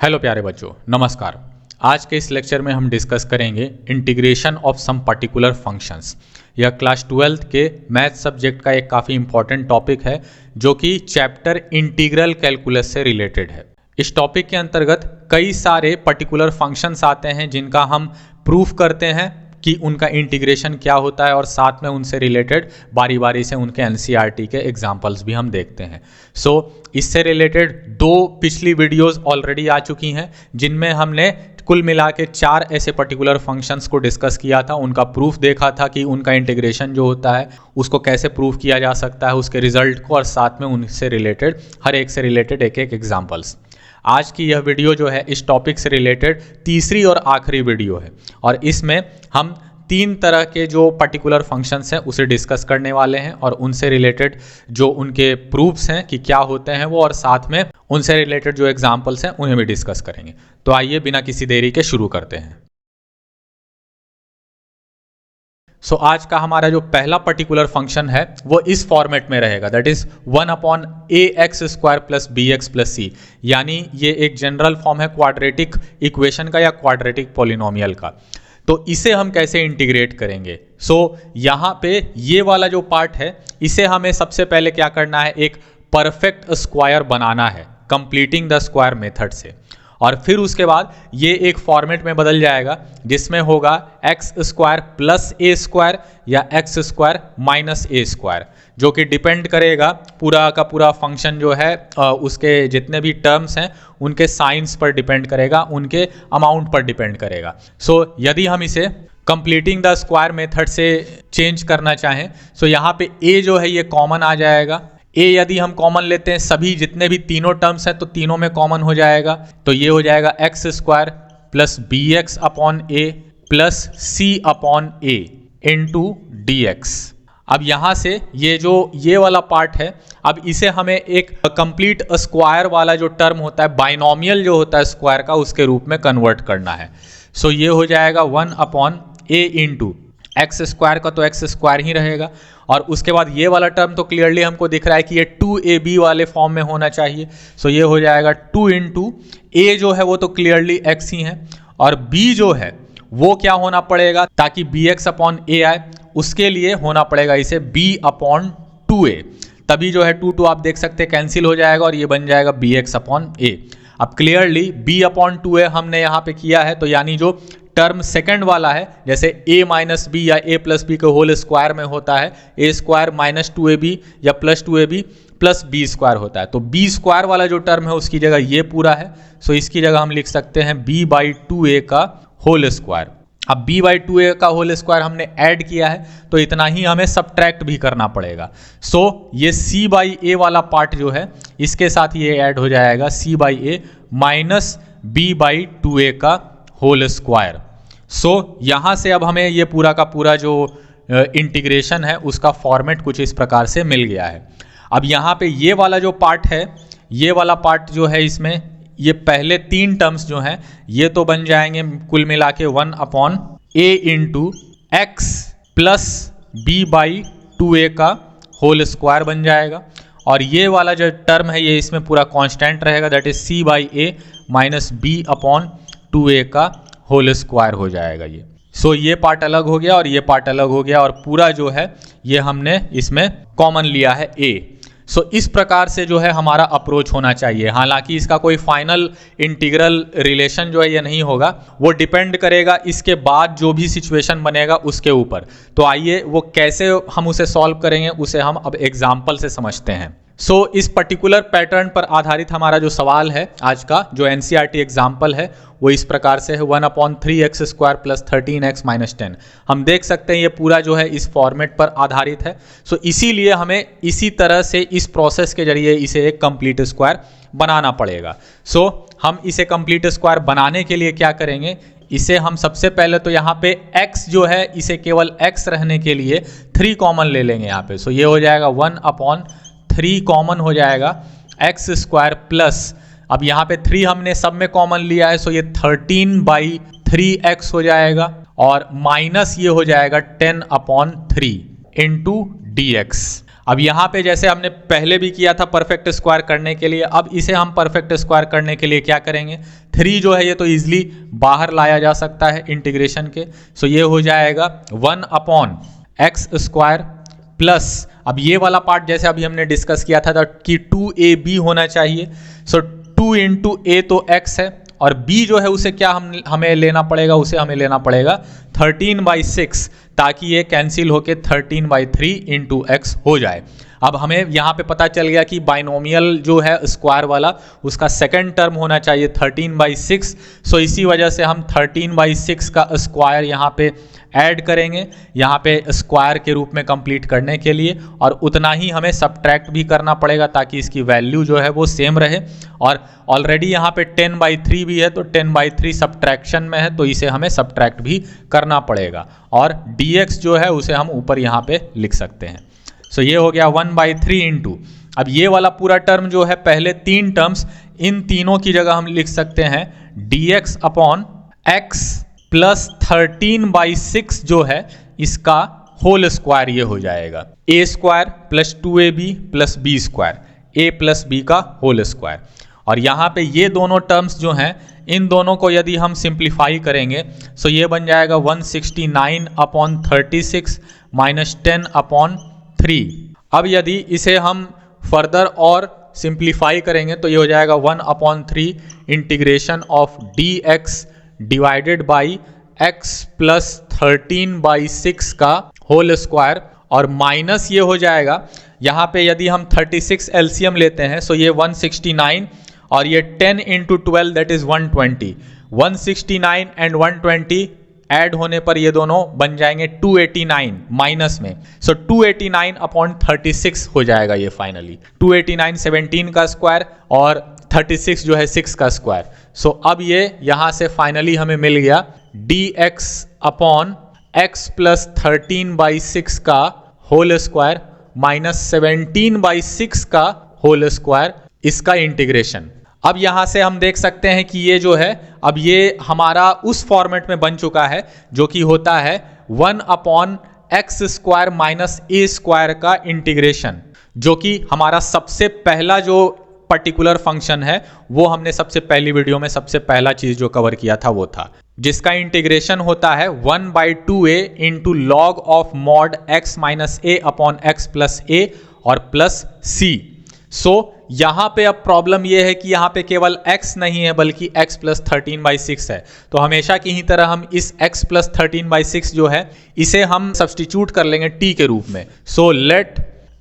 Hello प्यारे बच्चों, नमस्कार। आज के इस लेक्चर में हम डिस्कस करेंगे integration of some particular functions. यह क्लास 12th के मैथ सब्जेक्ट का एक काफ़ी इंपॉर्टेंट टॉपिक है जो कि चैप्टर इंटीग्रल कैलकुलस से रिलेटेड है। इस टॉपिक के अंतर्गत कई सारे पर्टिकुलर फंक्शंस आते हैं जिनका हम प्रूफ करते हैं कि उनका इंटीग्रेशन क्या होता है और साथ में उनसे रिलेटेड बारी बारी से उनके एनसीईआरटी के एग्जाम्पल्स भी हम देखते हैं। इससे रिलेटेड दो पिछली वीडियोस ऑलरेडी आ चुकी हैं जिनमें हमने कुल मिला के 4 ऐसे पर्टिकुलर फंक्शंस को डिस्कस किया था, उनका प्रूफ देखा था कि उनका इंटीग्रेशन जो होता है उसको कैसे प्रूफ किया जा सकता है, उसके रिजल्ट को, और साथ में उनसे रिलेटेड हर एक से रिलेटेड एक एक एग्जाम्पल्स। आज की यह वीडियो जो है इस टॉपिक से रिलेटेड तीसरी और आखिरी वीडियो है और इसमें हम 3 तरह के जो पर्टिकुलर फंक्शंस हैं उसे डिस्कस करने वाले हैं और उनसे रिलेटेड जो उनके प्रूफ्स हैं कि क्या होते हैं वो, और साथ में उनसे रिलेटेड जो एग्जांपल्स हैं उन्हें भी डिस्कस करेंगे। तो आइए बिना किसी देरी के शुरू करते हैं। आज का हमारा जो पहला पर्टिकुलर फंक्शन है वो इस फॉर्मेट में रहेगा, that is 1/ax² plus bx plus c, यानी ये एक जनरल फॉर्म है क्वाड्रेटिक इक्वेशन का या क्वाड्रेटिक पॉलिनोमियल का। तो इसे हम कैसे इंटीग्रेट करेंगे? यहाँ पे ये वाला जो पार्ट है इसे हमें सबसे पहले क्या करना है, एक परफेक्ट स्क्वायर बनाना है कंप्लीटिंग द स्क्वायर मेथड से, और फिर उसके बाद ये एक फॉर्मेट में बदल जाएगा जिसमें होगा x² प्लस a² या x² माइनस a², जो कि डिपेंड करेगा पूरा का पूरा फंक्शन जो है उसके जितने भी टर्म्स हैं उनके साइंस पर डिपेंड करेगा, उनके अमाउंट पर डिपेंड करेगा। यदि हम इसे कंप्लीटिंग द स्क्वायर मेथड से चेंज करना चाहें यहाँ पे a जो है ये कॉमन आ जाएगा। a यदि हम कॉमन लेते हैं, सभी जितने भी तीनों टर्म्स हैं तो तीनों में कॉमन हो जाएगा, तो ये हो जाएगा x² plus bx upon a plus c upon a into dx। अब यहाँ से ये वाला पार्ट है, अब इसे हमें एक कंप्लीट स्क्वायर वाला जो टर्म होता है, बाइनोमियल जो होता है स्क्वायर का, उसके रूप में कन्वर्ट करना है। ये हो जाएगा 1/a इंटू x² का तो x² ही रहेगा, और उसके बाद ये वाला टर्म तो क्लियरली हमको दिख रहा है कि ये 2ab वाले फॉर्म में होना चाहिए। ये हो जाएगा 2 इंटू a जो है वो तो क्लियरली x ही है, और b जो है वो क्या होना पड़ेगा, ताकि bx अपॉन a आए उसके लिए होना पड़ेगा इसे b अपॉन 2a, तभी जो है 2 आप देख सकते हैं कैंसिल हो जाएगा और ये बन जाएगा bx अपॉन a। अब क्लियरली b अपॉन 2a हमने यहाँ पे किया है, तो यानी जो टर्म सेकंड वाला है, जैसे a माइनस बी या a प्लस बी के होल स्क्वायर में होता है a² माइनस 2ab या प्लस 2ab प्लस b² होता है, तो b² वाला जो टर्म है उसकी जगह ये पूरा है। इसकी जगह हम लिख सकते हैं b/2a का होल स्क्वायर। अब b/2a का होल स्क्वायर हमने ऐड किया है तो इतना ही हमें सब्ट्रैक्ट भी करना पड़ेगा। ये c/a वाला पार्ट जो है इसके साथ ये ऐड हो जाएगा c/a माइनस b/2a का होल स्क्वायर। यहाँ से अब हमें ये पूरा का पूरा जो इंटीग्रेशन है उसका फॉर्मेट कुछ इस प्रकार से मिल गया है। अब यहाँ पे ये वाला जो पार्ट है, ये वाला पार्ट जो है इसमें ये पहले 3 टर्म्स जो हैं ये तो बन जाएंगे कुल मिला के 1/a into x plus b/2a का होल स्क्वायर बन जाएगा, और ये वाला जो टर्म है ये इसमें पूरा कांस्टेंट रहेगा, that is c/a minus b upon 2a का होल स्क्वायर हो जाएगा ये। ये पार्ट अलग हो गया और ये पार्ट अलग हो गया, और पूरा जो है ये हमने इसमें कॉमन लिया है a। इस प्रकार से जो है हमारा अप्रोच होना चाहिए। हालांकि इसका कोई फाइनल इंटीग्रल रिलेशन जो है ये नहीं होगा, वो डिपेंड करेगा इसके बाद जो भी सिचुएशन बनेगा उसके ऊपर। तो आइए वो कैसे हम उसे सॉल्व करेंगे उसे हम अब एग्जाम्पल से समझते हैं। इस पर्टिकुलर पैटर्न पर आधारित हमारा जो सवाल है आज का, जो एनसीईआरटी एग्जाम्पल है, वो इस प्रकार से है 1/3x² प्लस 13x माइनस 10। हम देख सकते हैं ये पूरा जो है इस फॉर्मेट पर आधारित है। इसीलिए हमें इसी तरह से इस प्रोसेस के जरिए इसे एक कंप्लीट स्क्वायर बनाना पड़ेगा। हम इसे कंप्लीट स्क्वायर बनाने के लिए क्या करेंगे, इसे हम सबसे पहले तो यहाँ पे x जो है इसे केवल x रहने के लिए 3 कॉमन ले लेंगे यहाँ पे। ये हो जाएगा 1/3 कॉमन हो जाएगा x² प्लस, अब यहाँ पे 3 हमने सब में कॉमन लिया है, ये 13/3x हो जाएगा, और माइनस ये हो जाएगा 10/3 इंटू dx। अब यहाँ पे जैसे हमने पहले भी किया था परफेक्ट स्क्वायर करने के लिए, अब इसे हम परफेक्ट स्क्वायर करने के लिए क्या करेंगे, 3 जो है ये तो इजीली बाहर लाया जा सकता है इंटीग्रेशन के। सो ये हो जाएगा 1/x² प्लस, अब ये वाला पार्ट जैसे अभी हमने डिस्कस किया था कि 2ab होना चाहिए। सो 2 × a तो x है और b जो है उसे क्या हमें लेना पड़ेगा, उसे हमें लेना पड़ेगा 13/6, ताकि ये कैंसिल होके 13/3 × x हो जाए। अब हमें यहाँ पे पता चल गया कि बाइनोमियल जो है स्क्वायर वाला उसका सेकंड टर्म होना चाहिए 13/6। सो इसी वजह से हम 13/6 का स्क्वायर यहाँ पे ऐड करेंगे यहाँ पे स्क्वायर के रूप में कंप्लीट करने के लिए, और उतना ही हमें सब्ट्रैक्ट भी करना पड़ेगा ताकि इसकी वैल्यू जो है वो सेम रहे। और ऑलरेडी यहाँ पे 10/3 भी है तो 10/3 सब्ट्रैक्शन में है तो इसे हमें सब्ट्रैक्ट भी करना पड़ेगा, और dx जो है उसे हम ऊपर यहाँ पे लिख सकते हैं। सो ये हो गया 1/3 × अब ये वाला पूरा टर्म जो है, पहले 3 टर्म्स, इन तीनों की जगह हम लिख सकते हैं dx/x प्लस 13/6 जो है इसका होल स्क्वायर ये हो जाएगा a² plus 2ab plus b², a plus b का होल स्क्वायर। और यहाँ पे ये दोनों टर्म्स जो हैं इन दोनों को यदि हम सिंप्लीफाई करेंगे सो ये बन जाएगा 169/36 माइनस 10/3। अब यदि इसे हम फर्दर और सिंप्लीफाई करेंगे तो ये हो जाएगा 1/3 integration of dx divided by x plus 13/6 का होल स्क्वायर, और माइनस ये हो जाएगा यहाँ पे यदि हम 36 एलसीएम लेते हैं सो ये 169 और ये 10 × 12 दैट इज 120, 169 एंड 120 ऐड होने पर ये दोनों बन जाएंगे 289 माइनस में। सो 289/36 हो जाएगा ये फाइनली, 289 17 का स्क्वायर और 36 जो है 6 का स्क्वायर। सो अब ये यहाँ से फाइनली हमें मिल गया dx/x प्लस 13/6 का होल स्क्वायर माइनस 17/6 का होल स्क्वायर, इसका इंटीग्रेशन। अब यहाँ से हम देख सकते हैं कि ये जो है अब ये हमारा उस फॉर्मेट में बन चुका है जो कि होता है 1/x² माइनस a² का इंटीग्रेशन, जो कि हमारा सबसे पहला जो पर्टिकुलर फंक्शन है वो हमने सबसे पहली वीडियो में सबसे पहला चीज जो कवर किया था वो था, जिसका इंटीग्रेशन होता है 1/2a × log of mod x minus a upon x plus a और प्लस c। सो यहाँ पे अब प्रॉब्लम ये है कि यहाँ पे केवल x नहीं है बल्कि x प्लस 13/6 है, तो हमेशा की ही तरह हम इस x प्लस 13/6 जो है इसे हम सब्सटीट्यूट कर लेंगे t के रूप में। So let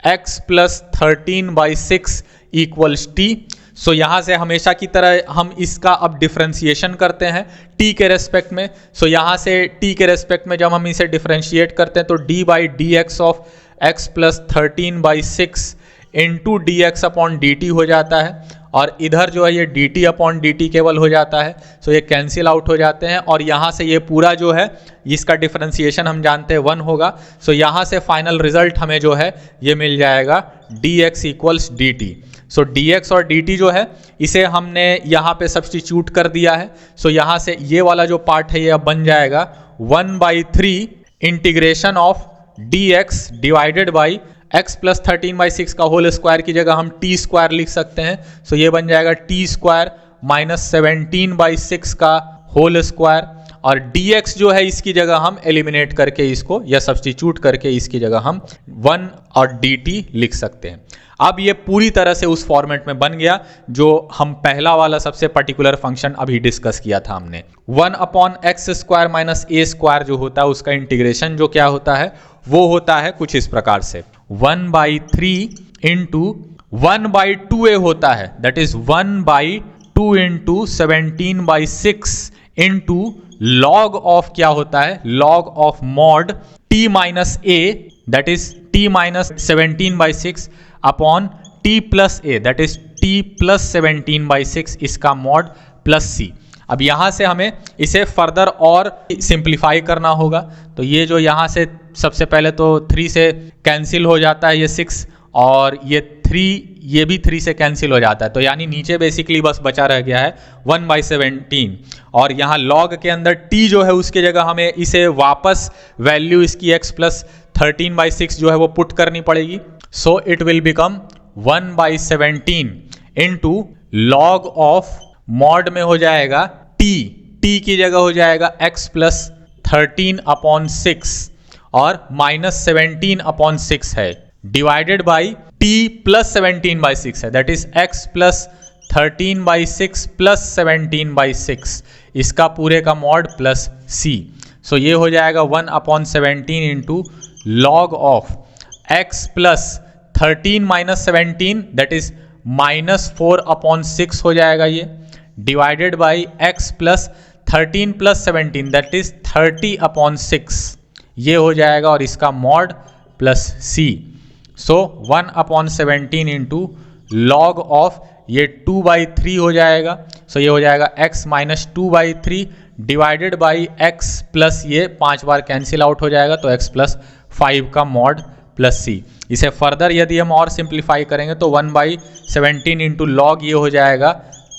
x plus 13/6 equals t। सो यहाँ से हमेशा की तरह हम इसका अब डिफरेंशिएशन करते हैं t के रेस्पेक्ट में। सो यहाँ से t के रेस्पेक्ट में जब हम इसे डिफरेंशिएट करते हैं तो d/dx of x plus 13/6 into dx upon dt हो जाता है, और इधर जो है ये dt अपॉन dt केवल हो जाता है। सो ये कैंसिल आउट हो जाते हैं और यहाँ से ये पूरा जो है इसका डिफरेंशिएशन हम जानते हैं 1 होगा। सो यहाँ से फाइनल रिजल्ट हमें जो है ये मिल जाएगा dx इक्वल्स dt। सो dx और dt जो है इसे हमने यहाँ पे सब्सटीट्यूट कर दिया है। सो यहाँ से ये वाला जो पार्ट है ये अब बन जाएगा 1/3 integration of dx divided by x plus 13/6 का होल स्क्वायर की जगह हम t² लिख सकते हैं। सो ये बन जाएगा t² माइनस 17/6 का होल स्क्वायर, और dx जो है इसकी जगह हम एलिमिनेट करके इसको या सब्सटीट्यूट करके इसकी जगह हम 1 और dt लिख सकते हैं। अब ये पूरी तरह से उस फॉर्मेट में बन गया जो हम पहला वाला सबसे पर्टिकुलर फंक्शन अभी डिस्कस किया था हमने। 1/x² माइनस a² जो होता है उसका इंटीग्रेशन जो क्या होता है वो होता है कुछ इस प्रकार से 1/3 इंटू 1/2a होता है, that is 1/2 into 17/6 into log of क्या होता है, log of mod t minus a that is t minus 17/6 upon t plus a that is t plus 17/6 इसका मॉड प्लस c। अब यहाँ से हमें इसे फर्दर और सिंप्लीफाई करना होगा, तो ये जो यहाँ से सबसे पहले तो 3 से कैंसिल हो जाता है ये 6 और ये 3 ये भी 3 से कैंसिल हो जाता है, तो यानी नीचे बेसिकली बस बचा रह गया है 1/17 और यहाँ लॉग के अंदर t जो है उसके जगह हमें इसे वापस वैल्यू इसकी x प्लस 13/6 जो है वो पुट करनी पड़ेगी। So it will become 1/17 into log of mod में हो जाएगा टी की जगह हो जाएगा x प्लस 13/6 और माइनस 17/6 है, डिवाइडेड बाई t प्लस 17/6 है, that is x plus 13/6 plus 17/6, इसका पूरे का मॉड प्लस c। सो ये हो जाएगा 1/17 into log of x plus 13 minus 17 that is -4/6 हो जाएगा ये, divided by x plus 13 plus 17 that is 30/6, ये हो जाएगा और इसका mod plus c। So 1/17 into log of ये 2/3 हो जाएगा, सो ये हो जाएगा x minus 2/3 divided by x plus ये 5 बार कैंसिल आउट हो जाएगा तो x प्लस 5 का मॉड प्लस c। इसे फर्दर यदि हम और सिंप्लीफाई करेंगे तो 1/17 इंटू लॉग ये हो जाएगा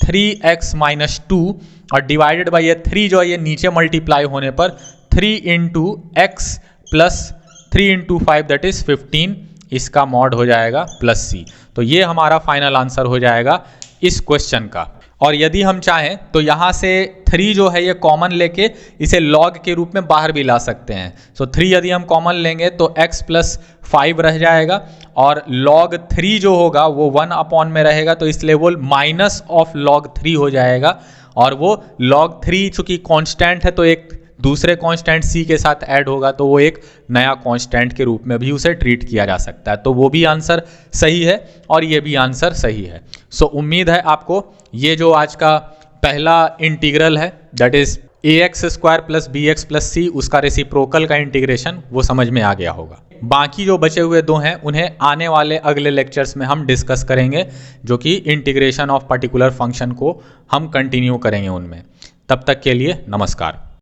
3x माइनस 2 और डिवाइडेड बाई ये 3 जो है ये नीचे मल्टीप्लाई होने पर 3 into x plus 3 into 5 that is 15, इसका मॉड हो जाएगा प्लस c। तो ये हमारा फाइनल आंसर हो जाएगा इस क्वेश्चन का। और यदि हम चाहें तो यहाँ से 3 जो है ये कॉमन लेके इसे लॉग के रूप में बाहर भी ला सकते हैं। सो 3 यदि हम कॉमन लेंगे तो x प्लस 5 रह जाएगा और log 3 जो होगा वो 1 में रहेगा, तो इसलिए वो माइनस ऑफ log 3 हो जाएगा और वो log 3 चूंकि कांस्टेंट है तो एक दूसरे कांस्टेंट c के साथ ऐड होगा तो वो एक नया कांस्टेंट के रूप में भी उसे ट्रीट किया जा सकता है। तो वो भी आंसर सही है और ये भी आंसर सही है। सो उम्मीद है आपको ये जो आज का पहला इंटीग्रल है that is ax² plus bx plus c उसका रेसिप्रोकल का इंटीग्रेशन वो समझ में आ गया होगा। बाकी जो बचे हुए दो हैं उन्हें आने वाले अगले लेक्चर्स में हम डिस्कस करेंगे, जो कि इंटीग्रेशन ऑफ पर्टिकुलर फंक्शन को हम कंटिन्यू करेंगे उनमें। तब तक के लिए नमस्कार।